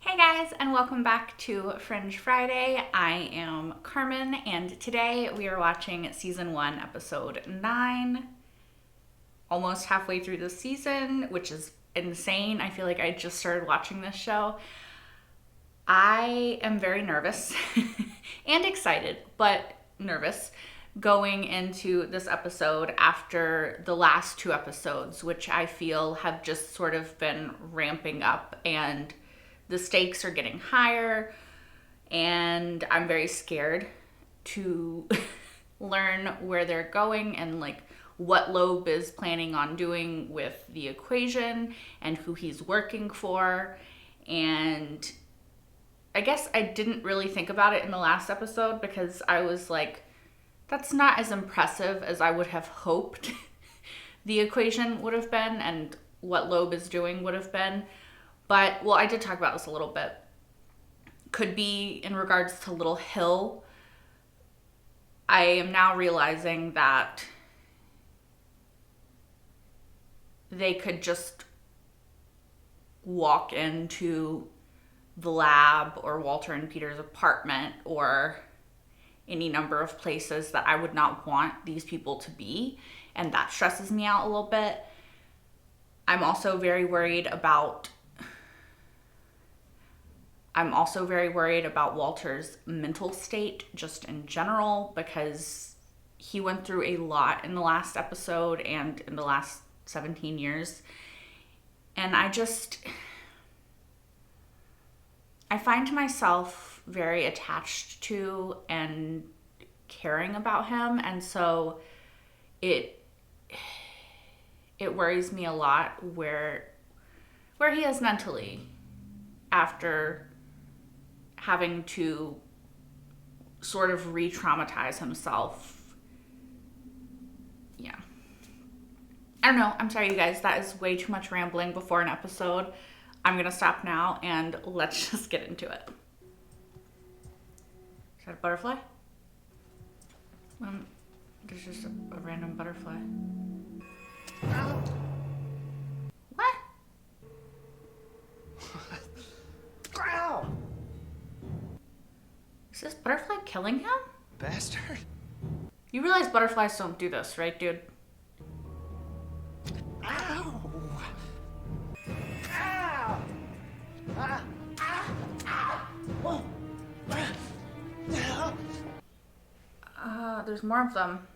Hey guys, and welcome back to Fringe Friday. I am Carmen, and today we are watching season 1, episode 9. Almost halfway through the season, which is insane. I feel like I just started watching this show. I am very nervous and excited, but nervous going into this episode after the last 2 episodes, which I feel have just sort of been ramping up and the stakes are getting higher, and I'm very scared to learn where they're going and like what Loeb is planning on doing with the equation and who he's working for. And I guess I didn't really think about it in the last episode because I was like, that's not as impressive as I would have hoped the equation would have been and what Loeb is doing would have been. But, well, I did talk about this a little bit. Could be in regards to Little Hill. I am now realizing that they could just walk into the lab or Walter and Peter's apartment or any number of places that I would not want these people to be. And that stresses me out a little bit. I'm also very worried about Walter's mental state just in general because he went through a lot in the last episode and in the last 17 years. And I find myself very attached to and caring about him. And so it worries me a lot where he is mentally after having to sort of re-traumatize himself. Yeah. I don't know. I'm sorry, you guys. That is way too much rambling before an episode. I'm going to stop now and let's just get into it. Is that a butterfly? There's just a random butterfly. What? Ow! Is this butterfly killing him? Bastard. You realize butterflies don't do this, right, dude? Ow! Ow! Ah! Ah! Ah! Oh! There's more of them.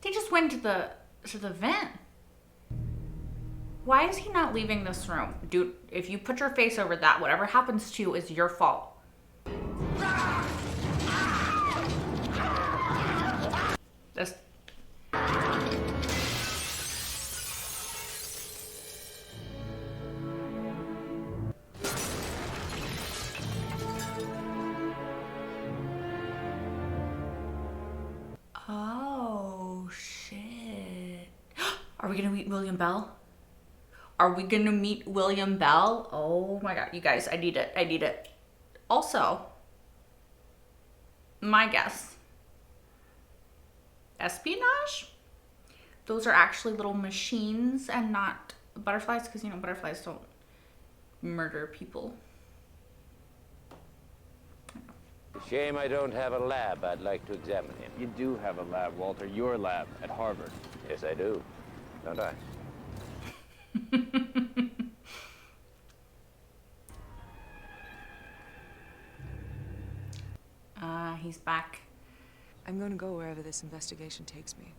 They just went to the vent. Why is he not leaving this room? Dude, if you put your face over that, whatever happens to you is your fault. This. Oh, shit. Are we gonna meet William Bell? Are we gonna meet William Bell? Oh my god, you guys, I need it. Also, my guess. Espionage? Those are actually little machines and not butterflies, because you know butterflies don't murder people. Shame I don't have a lab I'd like to examine him. You do have a lab, Walter. Your lab at Harvard. Yes, I do. Don't I? He's back. I'm going to go wherever this investigation takes me.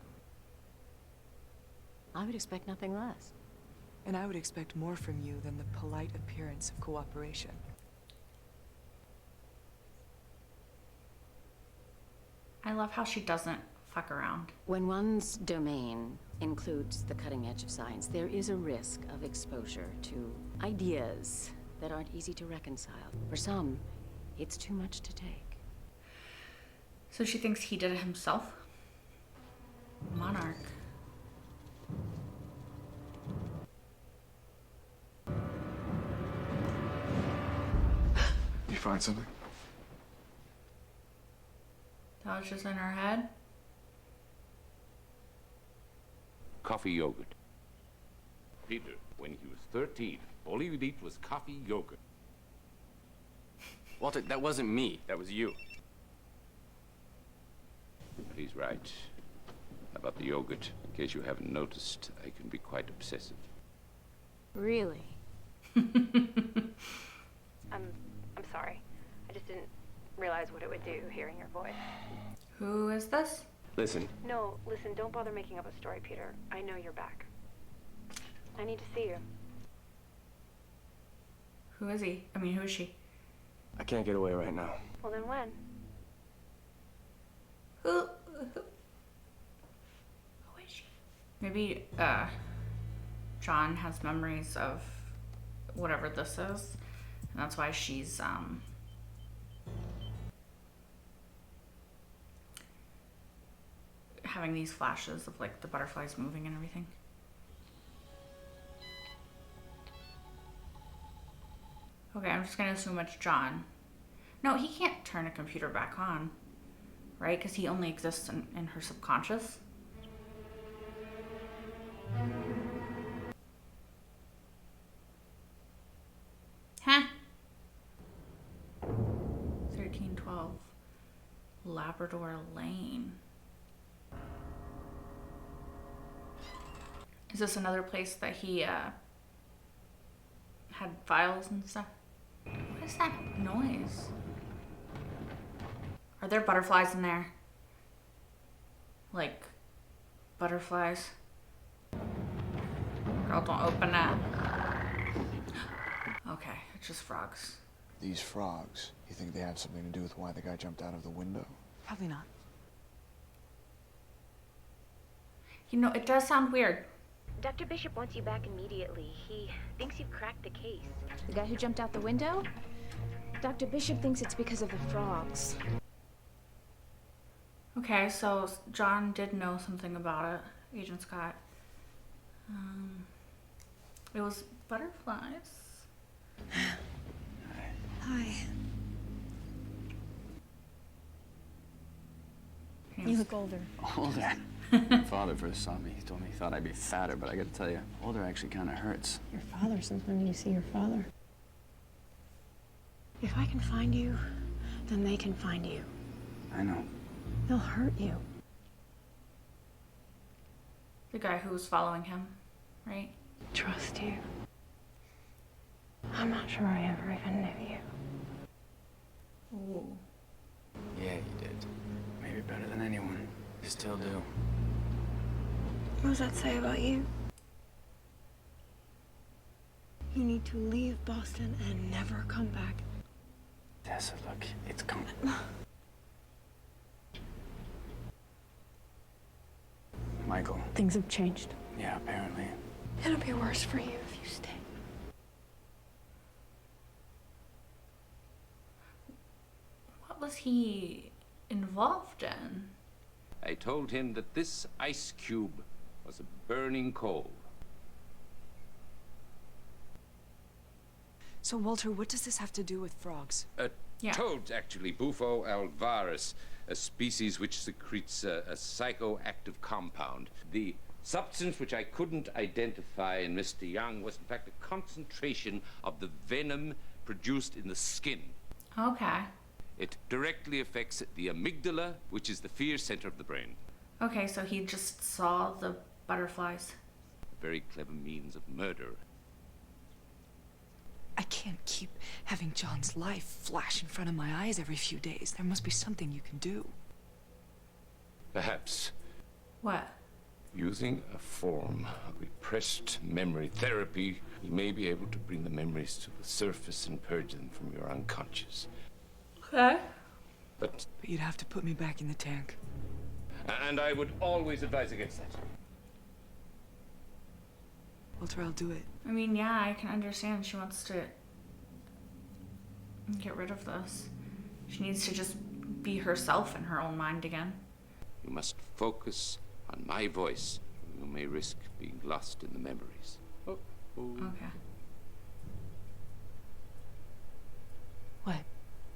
I would expect nothing less. And I would expect more from you than the polite appearance of cooperation. I love how she doesn't fuck around. When one's domain includes the cutting edge of science, there is a risk of exposure to ideas that aren't easy to reconcile. For some, it's too much to take. So she thinks he did it himself? Monarch. You find something? That was just in her head? Coffee yogurt. Peter, when he was 13, all he would eat was coffee yogurt. Walter, that wasn't me. That was you. But he's right. About the yogurt, in case you haven't noticed, I can be quite obsessive. Really? I'm sorry. I just didn't realize what it would do hearing your voice. Who is this? Listen, No, listen, don't bother making up a story, Peter. I know you're back. I need to see you. Who is he? I mean, who is she? I can't get away right now. Well, then when? Who is she? Maybe, John has memories of whatever this is, and that's why she's, having these flashes of, like, the butterflies moving and everything. Okay, I'm just gonna assume it's John. No, he can't turn a computer back on, right? Because he only exists in her subconscious. Huh? 1312 Labrador Lane. Is this another place that he had files and stuff? What is that noise? Are there butterflies in there? Like, butterflies? Girl, don't open that. Okay, it's just frogs. These frogs, you think they have something to do with why the guy jumped out of the window? Probably not. You know, it does sound weird. Dr. Bishop wants you back immediately. He thinks you've cracked the case. The guy who jumped out the window? Dr. Bishop thinks it's because of the frogs. Okay, so John did know something about it, Agent Scott. It was butterflies. Hi. You look older. Older. My father first saw me. He told me he thought I'd be fatter, but I gotta tell you, older actually kind of hurts. Your father, since when did you see your father? If I can find you, then they can find you. I know. They'll hurt you. The guy who was following him, right? Trust you. I'm not sure I ever even knew you. Ooh. Yeah, you did. Maybe better than anyone. You still do. What does that say about you? You need to leave Boston and never come back. Tessa, look, it's coming. Michael. Things have changed. Yeah, apparently. It'll be worse for you if you stay. What was he involved in? I told him that this ice cube was a burning coal. So, Walter, what does this have to do with frogs? Yeah. Toads, actually. Bufo alvarus, a species which secretes a psychoactive compound. The substance which I couldn't identify in Mr. Young was, in fact, a concentration of the venom produced in the skin. Okay. It directly affects the amygdala, which is the fear center of the brain. Okay, so he just saw the butterflies. A very clever means of murder. I can't keep having John's life flash in front of my eyes every few days. There must be something you can do. Perhaps What? using a form of repressed memory therapy, you may be able to bring the memories to the surface and purge them from your unconscious. Okay. But you'd have to put me back in the tank. And I would always advise against that. Walter, I'll do it. I mean, yeah, I can understand she wants to get rid of this. She needs to just be herself in her own mind again. You must focus on my voice, or you may risk being lost in the memories. Oh. Okay. What?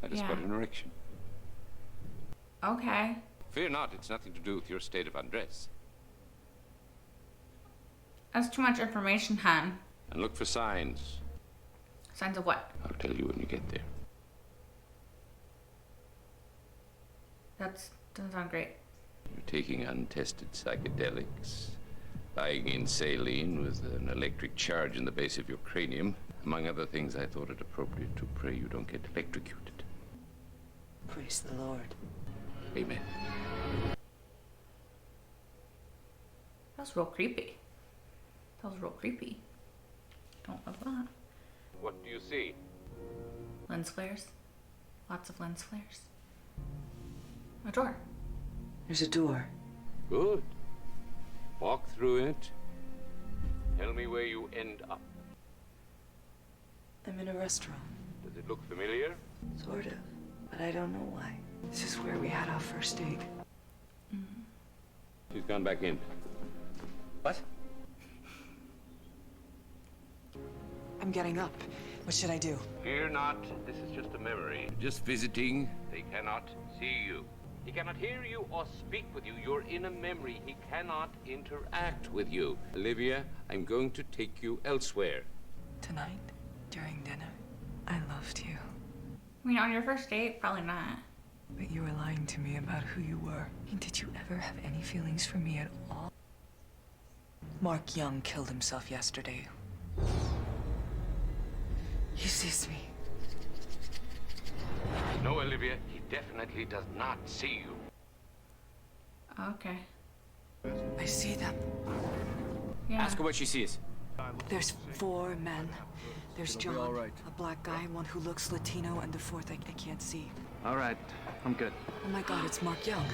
I just Yeah. got an erection. Okay. Fear not, it's nothing to do with your state of undress. That's too much information, Han. And look for signs. Signs of what? I'll tell you when you get there. That doesn't sound great. You're taking untested psychedelics, lying in saline with an electric charge in the base of your cranium. Among other things, I thought it appropriate to pray you don't get electrocuted. Praise the Lord. Amen. That was real creepy. That was real creepy. Don't love that. What do you see? Lens flares. Lots of lens flares. A door. There's a door. Good. Walk through it. Tell me where you end up. I'm in a restaurant. Does it look familiar? Sort of. But I don't know why. This is where we had our first date. She's gone back in. What? I'm getting up. What should I do? Fear not, this is just a memory. Just visiting. They cannot see you. He cannot hear you or speak with you. You're in a memory. He cannot interact with you. Olivia, I'm going to take you elsewhere. Tonight, during dinner, I loved you. I mean, on your first date, probably not. But you were lying to me about who you were. And did you ever have any feelings for me at all? Mark Young killed himself yesterday. He sees me. No, Olivia, he definitely does not see you. Okay. I see them. Yeah. Ask her what she sees. There's 4 men. There's It'll be John, all right. a black guy, one who looks Latino, and the 4th I can't see. All right, I'm good. Oh my God, it's Mark Young.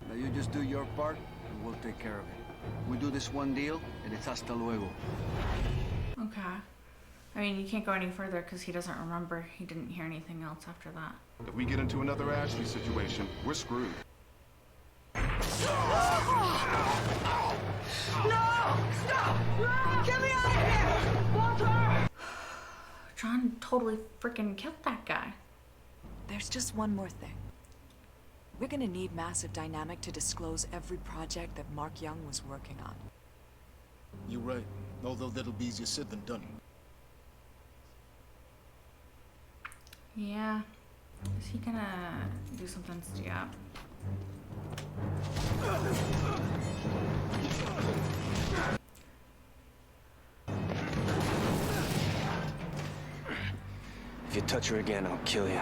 Now you just do your part, and we'll take care of it. We do this one deal, and it's hasta luego. Okay. I mean, you can't go any further because he doesn't remember. He didn't hear anything else after that. If we get into another Ashley situation, we're screwed. No! Stop! Get me out of here! Walter! John totally freaking killed that guy. There's just one more thing. We're gonna need Massive Dynamic to disclose every project that Mark Young was working on. You're right. Although that'll be easier said than done. Yeah. Is he gonna do something? Yeah. If you touch her again, I'll kill you.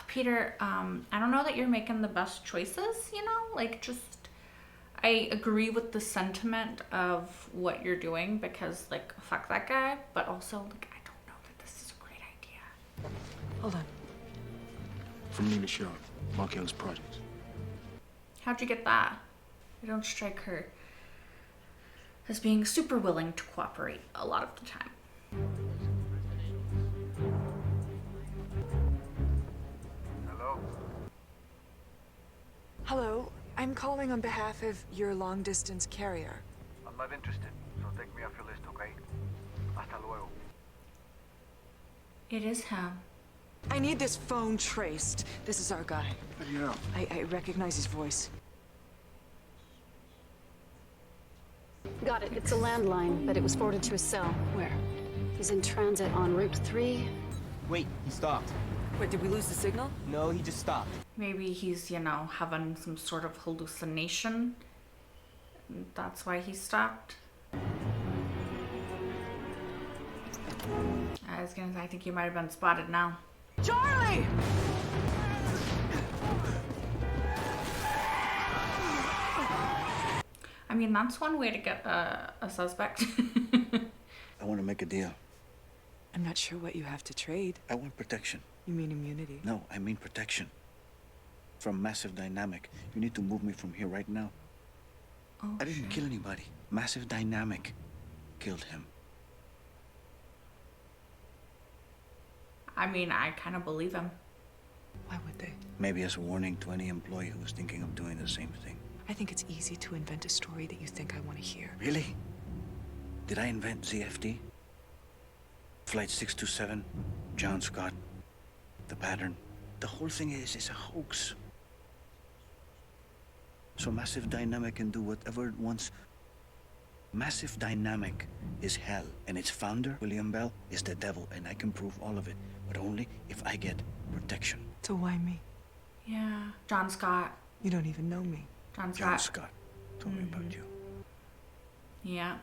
Peter, I don't know that you're making the best choices, you know? Like, just, I agree with the sentiment of what you're doing because, like, fuck that guy, but also, like, I don't know that this is a great idea. Hold on. From Nina Sharp, Mark Young's project. How'd you get that? I don't strike her as being super willing to cooperate a lot of the time. Hello, I'm calling on behalf of your long-distance carrier. I'm not interested, so take me off your list, okay? Hasta luego. It is him. I need this phone traced. This is our guy. How do you know? I recognize his voice. Got it. It's a landline, but it was forwarded to his cell. Where? He's in transit on Route 3. Wait, he stopped. Wait, did we lose the signal? No, he just stopped. Maybe he's, you know, having some sort of hallucination. That's why he stopped. I think you might have been spotted now. Charlie! I mean, that's one way to get a suspect. I want to make a deal. I'm not sure what you have to trade. I want protection. You mean immunity? No, I mean protection. From Massive Dynamic. You need to move me from here right now. Oh, I didn't kill anybody. Massive Dynamic killed him. I mean, I kind of believe him. Why would they? Maybe as a warning to any employee who's thinking of doing the same thing. I think it's easy to invent a story that you think I want to hear. Really? Did I invent ZFD? Flight 627, John Scott, the pattern. The whole thing is a hoax. So Massive Dynamic can do whatever it wants. Massive Dynamic is hell, and its founder, William Bell, is the devil, and I can prove all of it, but only if I get protection. So why me? Yeah. John Scott. You don't even know me. John Scott. John Scott told me about you. Yeah.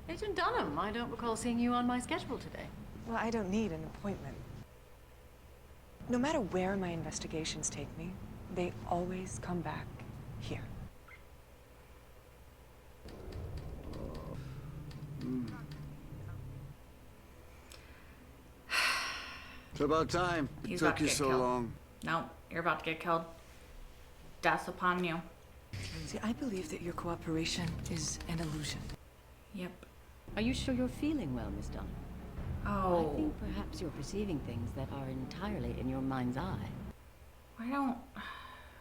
Agent Dunham, I don't recall seeing you on my schedule today. Well, I don't need an appointment. No matter where my investigations take me, they always come back here. It's about time. It He's took about to you get so killed. long. No, you're about to get killed. Death upon you. See, I believe that your cooperation is an illusion. Yep. Are you sure you're feeling well, Miss Dunham? Oh. I think perhaps you're perceiving things that are entirely in your mind's eye. I don't...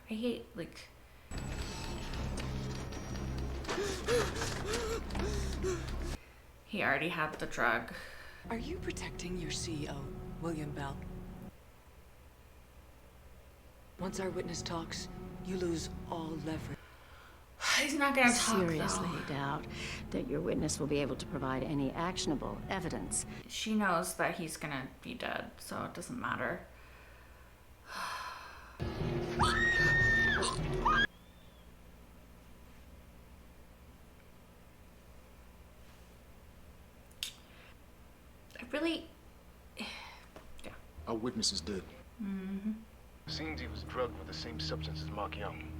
I hate, like... He already had the drug. Are you protecting your CEO, William Bell? Once our witness talks, you lose all leverage. He's not gonna talk, Seriously though. doubt that your witness will be able to provide any actionable evidence. She knows that he's gonna be dead, so it doesn't matter. I really... Yeah. Our witness is dead. Mm-hmm. Seems he was drugged with the same substance as Mark Young.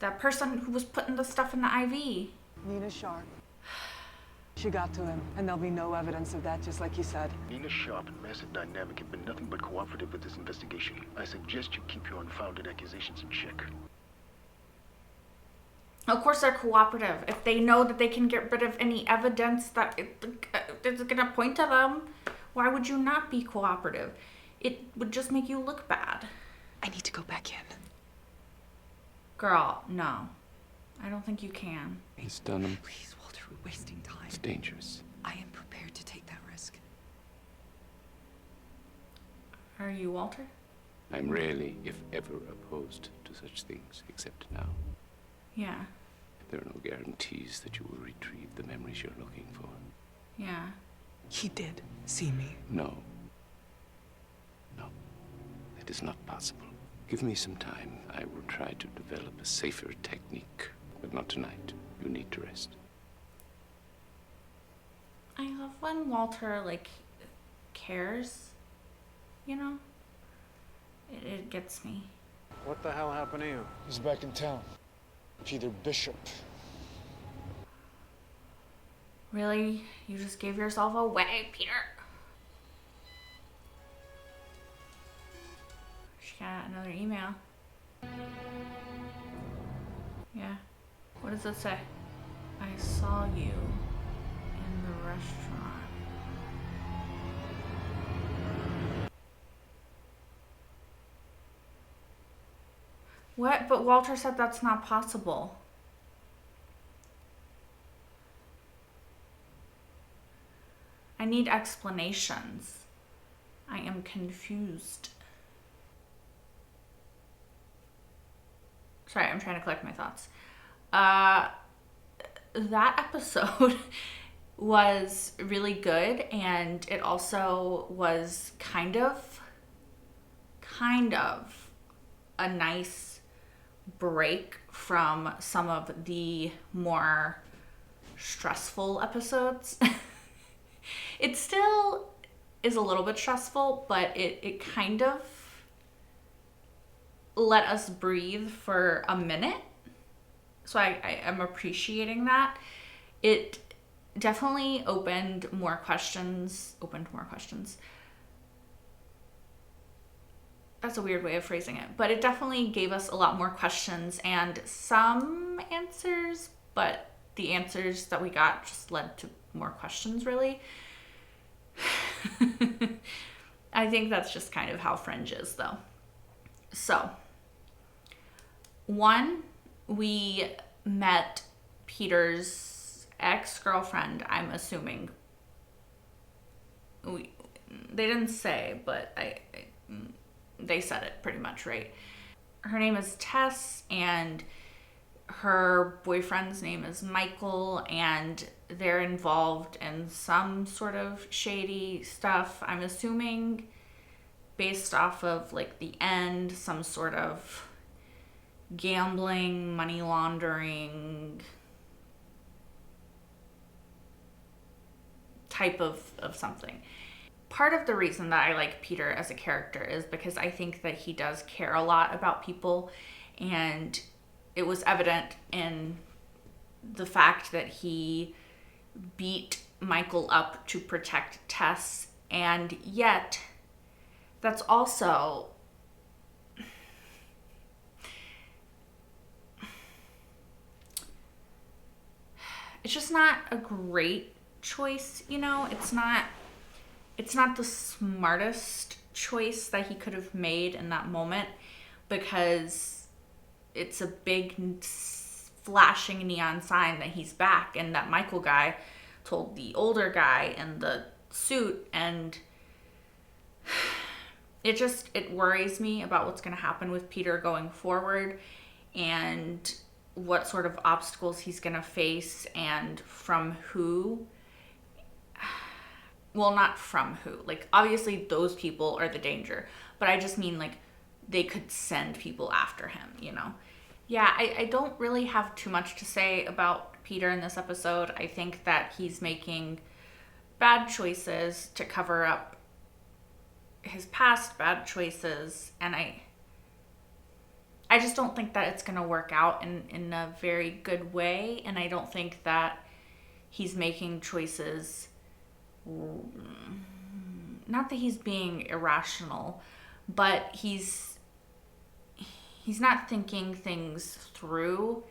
That person who was putting the stuff in the IV. Nina Sharp. She got to him, and there'll be no evidence of that, just like you said. Nina Sharp and Massive Dynamic have been nothing but cooperative with this investigation. I suggest you keep your unfounded accusations in check. Of course they're cooperative. If they know that they can get rid of any evidence that is going to point to them, why would you not be cooperative? It would just make you look bad. I need to go back in. Girl, no. I don't think you can. Miss Dunham. Please, Walter, we're wasting time. It's dangerous. I am prepared to take that risk. Are you, Walter? I'm rarely, if ever, opposed to such things, except now. Yeah. There are no guarantees that you will retrieve the memories you're looking for. Yeah. He did see me. No. No. That is not possible. Give me some time. I will try to develop a safer technique. But not tonight. You need to rest. I love when Walter, like, cares. You know? It gets me. What the hell happened to you? He's back in town. Peter Bishop. Really? You just gave yourself away, Peter? She got another email. Yeah. What does it say? I saw you in the restaurant. What? But Walter said that's not possible. I need explanations. I am confused. Sorry, I'm trying to collect my thoughts. That episode was really good, and it also was kind of a nice break from some of the more stressful episodes. It still is a little bit stressful, but it kind of let us breathe for a minute. So I am appreciating that. It definitely opened more questions. That's a weird way of phrasing it, but it definitely gave us a lot more questions and some answers, but the answers that we got just led to more questions, really. I think that's just kind of how Fringe is, though. So, one, we met Peter's ex-girlfriend, I'm assuming. They didn't say, but they said it pretty much, right? Her name is Tess, and her boyfriend's name is Michael, and they're involved in some sort of shady stuff. I'm assuming based off of like the end, some sort of gambling, money laundering type of something. Part of the reason that I like Peter as a character is because I think that he does care a lot about people, and it was evident in the fact that he beat Michael up to protect Tess, and yet that's also it's just not a great choice, you know? It's not the smartest choice that he could have made in that moment, because it's a big flashing neon sign that he's back, and that Michael guy told the older guy in the suit, and it worries me about what's going to happen with Peter going forward, and what sort of obstacles he's going to face, and from who. Well, not from who. Like, obviously those people are the danger, but I just mean, like, they could send people after him, you know? Yeah, I don't really have too much to say about Peter in this episode. I think that he's making bad choices to cover up his past bad choices, and I just don't think that it's going to work out in a very good way, and I don't think that he's making choices, not that he's being irrational, but he's not thinking things through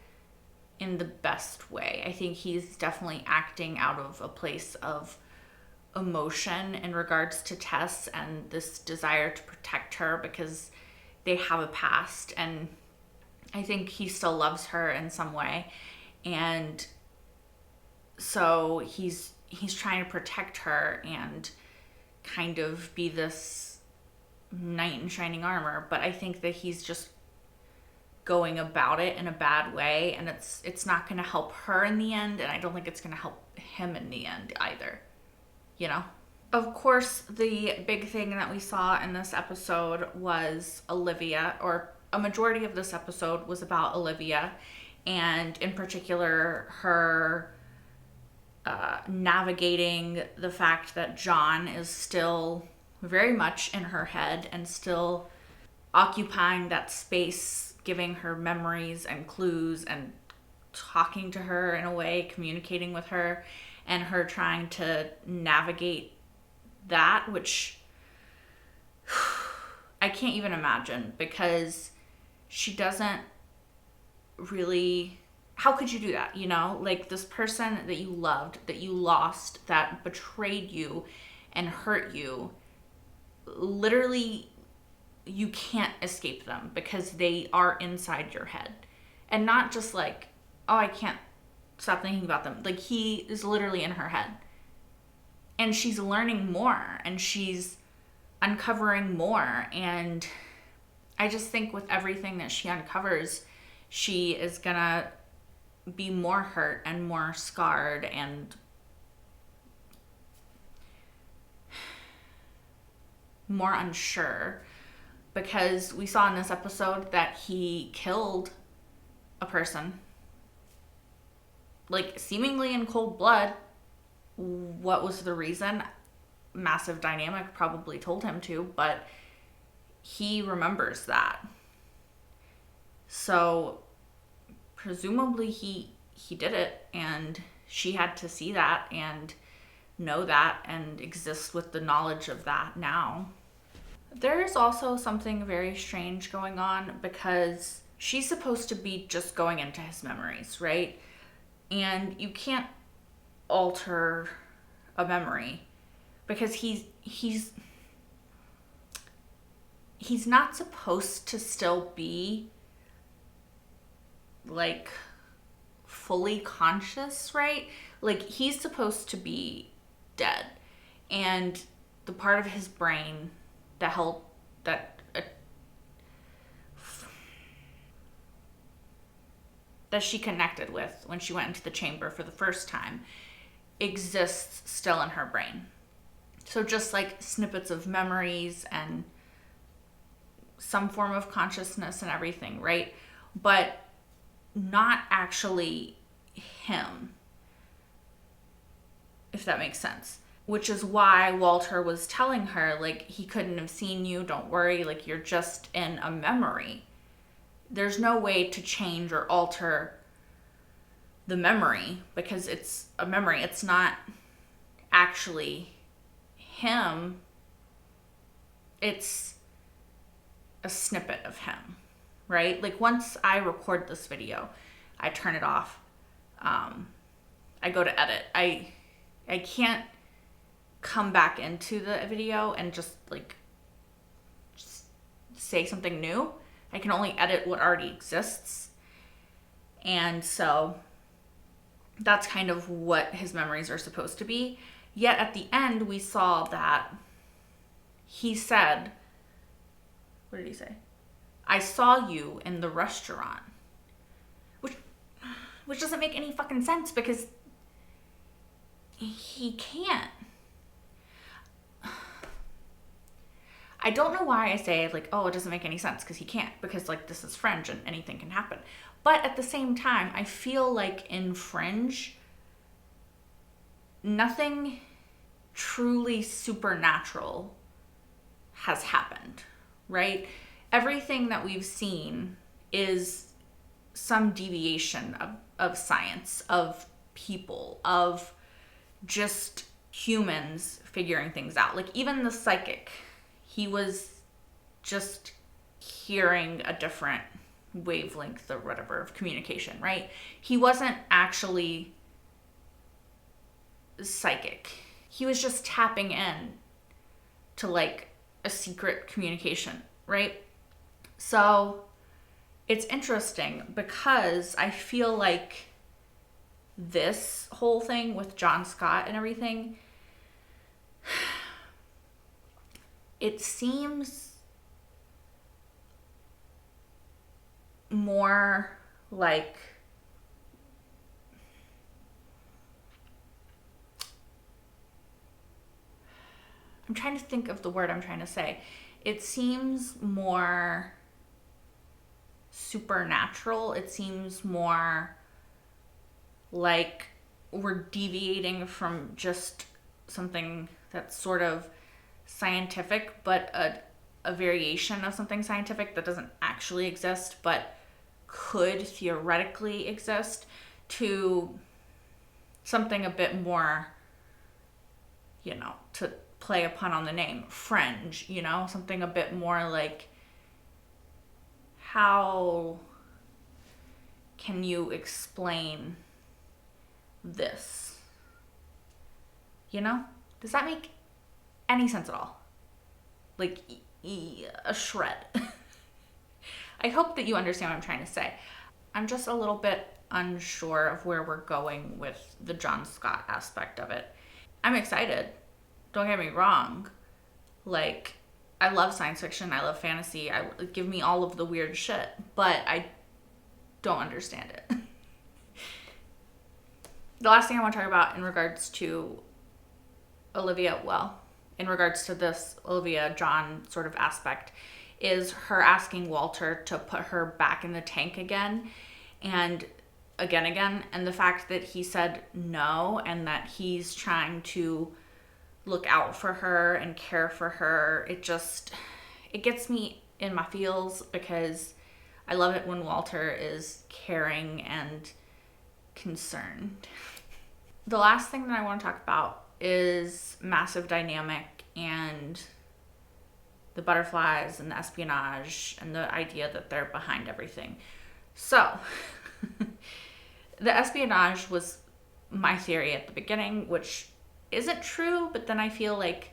in the best way. I think he's definitely acting out of a place of emotion in regards to Tess and this desire to protect her because they have a past, and I think he still loves her in some way, and so he's trying to protect her and kind of be this knight in shining armor, but I think that he's just going about it in a bad way, and it's not going to help her in the end, and I don't think it's going to help him in the end either, you know? Of course, the big thing that we saw in this episode was Olivia, or a majority of this episode was about Olivia, and in particular her navigating the fact that John is still very much in her head and still occupying that space, giving her memories and clues and talking to her in a way, communicating with her, and her trying to navigate that, which I can't even imagine, because she doesn't really, how could you do that, you know? Like, this person that you loved, that you lost, that betrayed you and hurt you, literally you can't escape them because they are inside your head. And not just like, oh, I can't stop thinking about them. Like, he is literally in her head. And she's learning more, and she's uncovering more, and I just think with everything that she uncovers, she is gonna be more hurt and more scarred and more unsure, because we saw in this episode that he killed a person, like seemingly in cold blood. What was the reason? Massive dynamic probably told him to, but he remembers that. So presumably he did it, and she had to see that and know that and exist with the knowledge of that now. There's also something very strange going on, because she's supposed to be just going into his memories, right? And you can't alter a memory, because he's not supposed to still be like fully conscious, right? Like, he's supposed to be dead, and the part of his brain that held that that she connected with when she went into the chamber for the first time exists still in her brain. So just like snippets of memories and some form of consciousness and everything, right? But not actually him, if that makes sense. Which is why Walter was telling her, like, he couldn't have seen you, don't worry, like, you're just in a memory. There's no way to change or alter the memory because it's a memory. It's not actually him. It's a snippet of him, right? Like, once I record this video, I turn it off. I go to edit. I can't come back into the video and just say something new. I can only edit what already exists. And so that's kind of what his memories are supposed to be. Yet at the end, we saw that he said, what did he say? I saw you in the restaurant. Which doesn't make any fucking sense because he can't. I don't know why I say, like, oh, it doesn't make any sense because he can't. Because, like, this is Fringe and anything can happen. But at the same time, I feel like in Fringe, nothing truly supernatural has happened, right? Everything that we've seen is some deviation of science, of people, of just humans figuring things out. Like, even the psychic, he was just hearing a different wavelength or whatever of communication, right? He wasn't actually psychic. He was just tapping in to, like, a secret communication, right? So it's interesting because I feel like this whole thing with John Scott and everything, it seems more like I'm trying to think of the word I'm trying to say. It seems more supernatural. It seems more like we're deviating from just something that's sort of scientific, but a variation of something scientific that doesn't actually exist, but could theoretically exist, to something a bit more, you know, to play a pun on the name, Fringe, you know, something a bit more like, how can you explain this? You know? Does that make any sense at all? Like, a shred. I hope that you understand what I'm trying to say. I'm just a little bit unsure of where we're going with the John Scott aspect of it. I'm excited. Don't get me wrong. Like, I love science fiction. I love fantasy. Give me all of the weird shit. But I don't understand it. The last thing I want to talk about in regards to Olivia, well, in regards to this Olivia John sort of aspect, is her asking Walter to put her back in the tank again and again, and the fact that he said no, and that he's trying to look out for her and care for her. It gets me in my feels because I love it when Walter is caring and concerned. The last thing that I want to talk about is Massive Dynamic and the butterflies and the espionage and the idea that they're behind everything. So, the espionage was my theory at the beginning, which isn't true, but then I feel like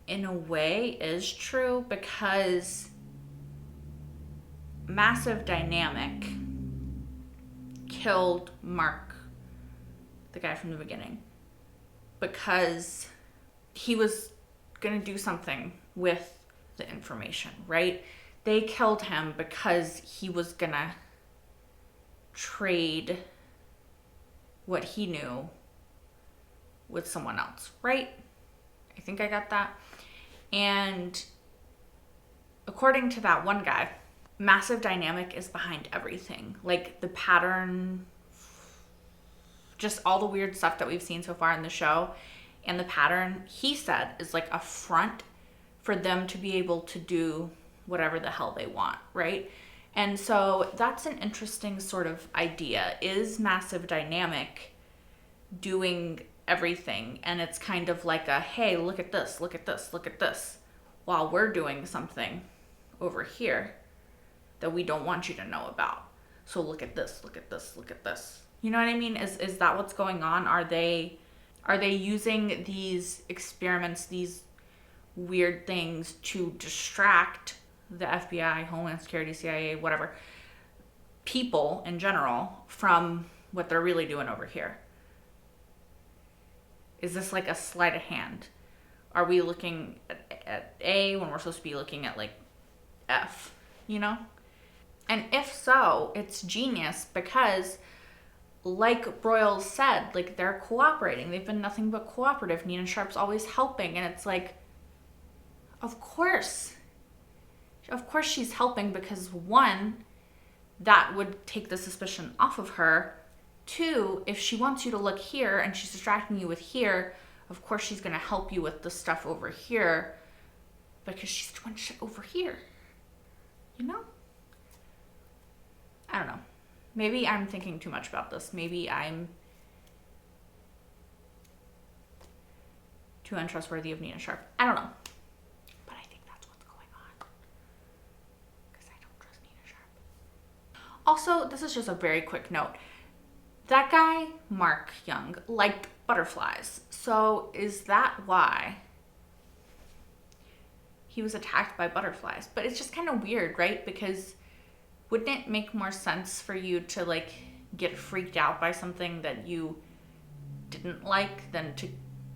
in a way is true because Massive Dynamic killed Mark, the guy from the beginning, because he was going to do something with the information, right? They killed him because he was going to trade what he knew with someone else, right? I think I got that. And according to that one guy, massive dynamic is behind everything. Like the pattern, just all the weird stuff that we've seen so far in the show, and the pattern, he said, is like a front for them to be able to do whatever the hell they want, right? And so that's an interesting sort of idea. Is massive dynamic doing everything? And it's kind of like a, hey, look at this, look at this, look at this, while we're doing something over here that we don't want you to know about. So look at this, look at this, look at this. You know what I mean? Is that what's going on? Are they using these experiments, these weird things, to distract the FBI, Homeland Security, CIA, whatever, people in general from what they're really doing over here? Is this like a sleight of hand? Are we looking at A when we're supposed to be looking at like F, you know? And if so, it's genius because, like Broyles said, like, they're cooperating. They've been nothing but cooperative. Nina Sharp's always helping. And it's like, of course she's helping, because one, that would take the suspicion off of her. Two, if she wants you to look here and she's distracting you with here, of course she's going to help you with the stuff over here because she's doing shit over here. You know? I don't know. Maybe I'm thinking too much about this. Maybe I'm too untrustworthy of Nina Sharp. I don't know. But I think that's what's going on. Because I don't trust Nina Sharp. Also, this is just a very quick note. That guy, Mark Young, liked butterflies. So is that why he was attacked by butterflies? But it's just kind of weird, right? Because wouldn't it make more sense for you to like get freaked out by something that you didn't like than to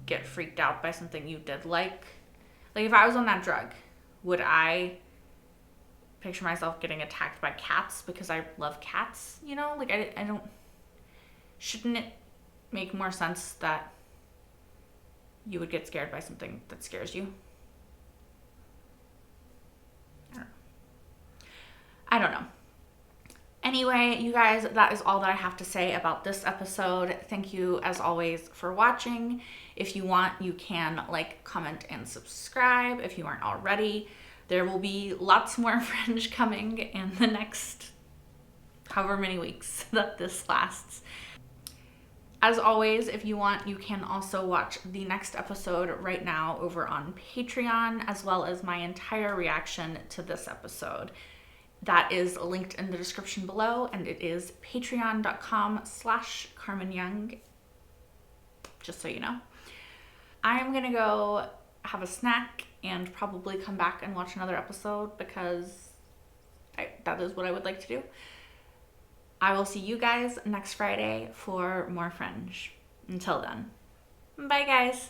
get freaked out by something you did like? Like if I was on that drug, would I picture myself getting attacked by cats because I love cats? You know, like I don't. Shouldn't it make more sense that you would get scared by something that scares you? I don't know. Anyway, you guys, that is all that I have to say about this episode. Thank you, as always, for watching. If you want, you can like, comment, and subscribe if you aren't already. There will be lots more Fringe coming in the next however many weeks that this lasts. As always, if you want, you can also watch the next episode right now over on Patreon, as well as my entire reaction to this episode. That is linked in the description below, and it is patreon.com/Carmen Young, just so you know. I am gonna go have a snack and probably come back and watch another episode because that is what I would like to do. I will see you guys next Friday for more Fringe. Until then, bye guys.